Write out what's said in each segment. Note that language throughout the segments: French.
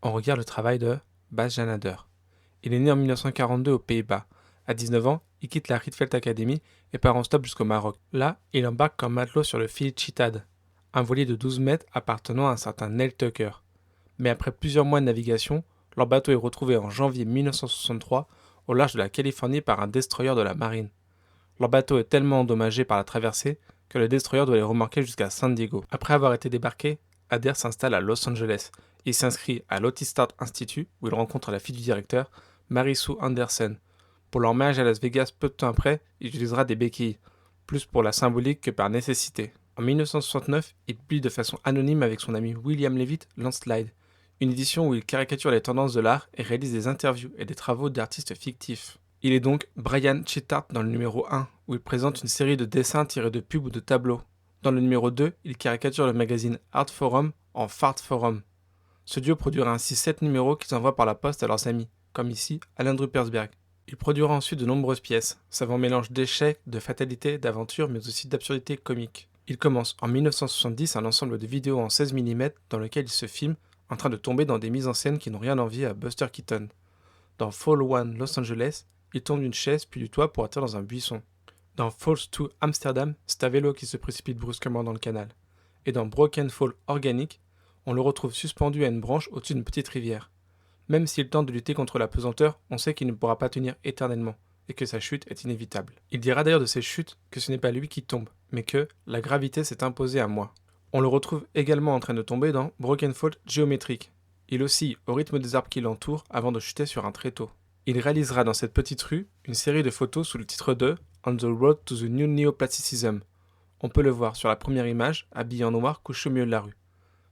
on regarde le travail de Bas Janader. Il est né en 1942 aux Pays-Bas. À 19 ans, il quitte la Rietveld Academy et part en stop jusqu'au Maroc. Là, il embarque comme matelot sur le Felicitad, un voilier de 12 mètres appartenant à un certain Neil Tucker. Mais après plusieurs mois de navigation, leur bateau est retrouvé en janvier 1963 au large de la Californie par un destroyer de la marine. Leur bateau est tellement endommagé par la traversée que le destroyer doit les remorquer jusqu'à San Diego. Après avoir été débarqué, Adair s'installe à Los Angeles. Il s'inscrit à l'Otis Start Institute où il rencontre la fille du directeur, Mary-Sue Anderson. Pour leur mariage à Las Vegas peu de temps après, il utilisera des béquilles, plus pour la symbolique que par nécessité. En 1969, il publie de façon anonyme avec son ami William Levitt Landslide, une édition où il caricature les tendances de l'art et réalise des interviews et des travaux d'artistes fictifs. Il est donc Brian Chittart dans le numéro 1, où il présente une série de dessins tirés de pubs ou de tableaux. Dans le numéro 2, il caricature le magazine Art Forum en Fart Forum. Ce duo produira ainsi 7 numéros qu'ils envoient par la poste à leurs amis, comme ici Alan Ruppersberg. Il produira ensuite de nombreuses pièces, savant mélange d'échecs, de fatalité, d'aventure, mais aussi d'absurdité comique. Il commence en 1970 un ensemble de vidéos en 16 mm dans lequel il se filme en train de tomber dans des mises en scène qui n'ont rien envié à Buster Keaton. Dans Fall 1 Los Angeles, il tombe d'une chaise puis du toit pour atterrir dans un buisson. Dans Falls 2 Amsterdam, c'est un vélo qui se précipite brusquement dans le canal. Et dans Broken Fall Organic, on le retrouve suspendu à une branche au-dessus d'une petite rivière. Même s'il tente de lutter contre la pesanteur, on sait qu'il ne pourra pas tenir éternellement, et que sa chute est inévitable. Il dira d'ailleurs de ses chutes que ce n'est pas lui qui tombe, mais que la gravité s'est imposée à moi. On le retrouve également en train de tomber dans Broken Fall Géométrique. Il oscille au rythme des arbres qui l'entourent avant de chuter sur un tréteau. Il réalisera dans cette petite rue une série de photos sous le titre de On the Road to the New Neoplasticism. On peut le voir sur la première image, habillé en noir, couché au milieu de la rue.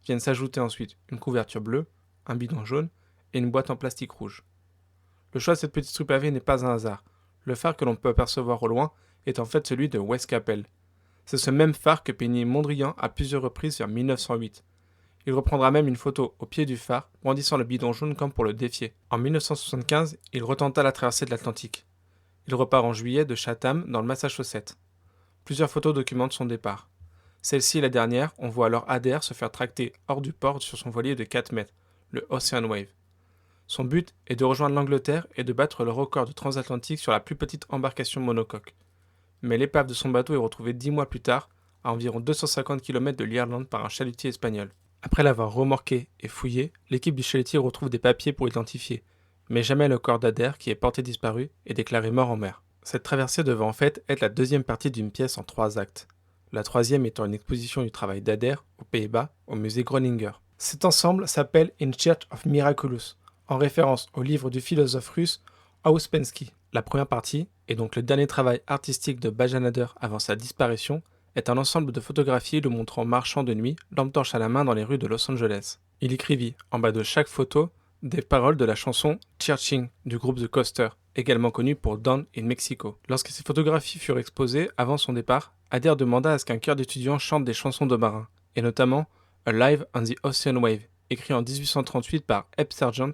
Viennent s'ajouter ensuite une couverture bleue, un bidon jaune et une boîte en plastique rouge. Le choix de cette petite rue pavée n'est pas un hasard. Le phare que l'on peut apercevoir au loin est en fait celui de West Capel. C'est ce même phare que peignit Mondrian à plusieurs reprises vers 1908. Il reprendra même une photo au pied du phare, brandissant le bidon jaune comme pour le défier. En 1975, il retenta la traversée de l'Atlantique. Il repart en juillet de Chatham, dans le Massachusetts. Plusieurs photos documentent son départ. Celle-ci est la dernière, on voit alors Adair se faire tracter hors du port sur son voilier de 4 mètres, le Ocean Wave. Son but est de rejoindre l'Angleterre et de battre le record de transatlantique sur la plus petite embarcation monocoque. Mais l'épave de son bateau est retrouvée 10 mois plus tard, à environ 250 km de l'Irlande par un chalutier espagnol. Après l'avoir remorqué et fouillé, l'équipe du chalutier retrouve des papiers pour l'identifier, mais jamais le corps d'Adair qui est porté disparu et déclaré mort en mer. Cette traversée devait en fait être la deuxième partie d'une pièce en 3 actes, la troisième étant une exposition du travail d'Adair aux Pays-Bas au musée Groninger. Cet ensemble s'appelle In Search of Miraculous, en référence au livre du philosophe russe Ouspensky. La première partie, et donc le dernier travail artistique de Bas Janader avant sa disparition, est un ensemble de photographies le montrant marchant de nuit, lampe torche à la main dans les rues de Los Angeles. Il écrivit, en bas de chaque photo, des paroles de la chanson Churching du groupe The Coaster, également connu pour Down in Mexico. Lorsque ces photographies furent exposées avant son départ, Adair demanda à ce qu'un chœur d'étudiants chante des chansons de marins, et notamment A Live on the Ocean Wave, écrit en 1838 par Ebb Sargent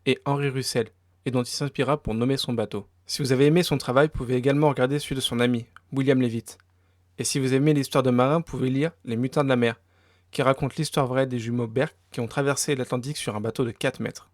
et Henry Russell, et dont il s'inspira pour nommer son bateau. Si vous avez aimé son travail, vous pouvez également regarder celui de son ami, William Levitt. Et si vous aimez l'histoire de marins, vous pouvez lire Les Mutins de la mer, qui raconte l'histoire vraie des jumeaux Berk qui ont traversé l'Atlantique sur un bateau de 4 mètres.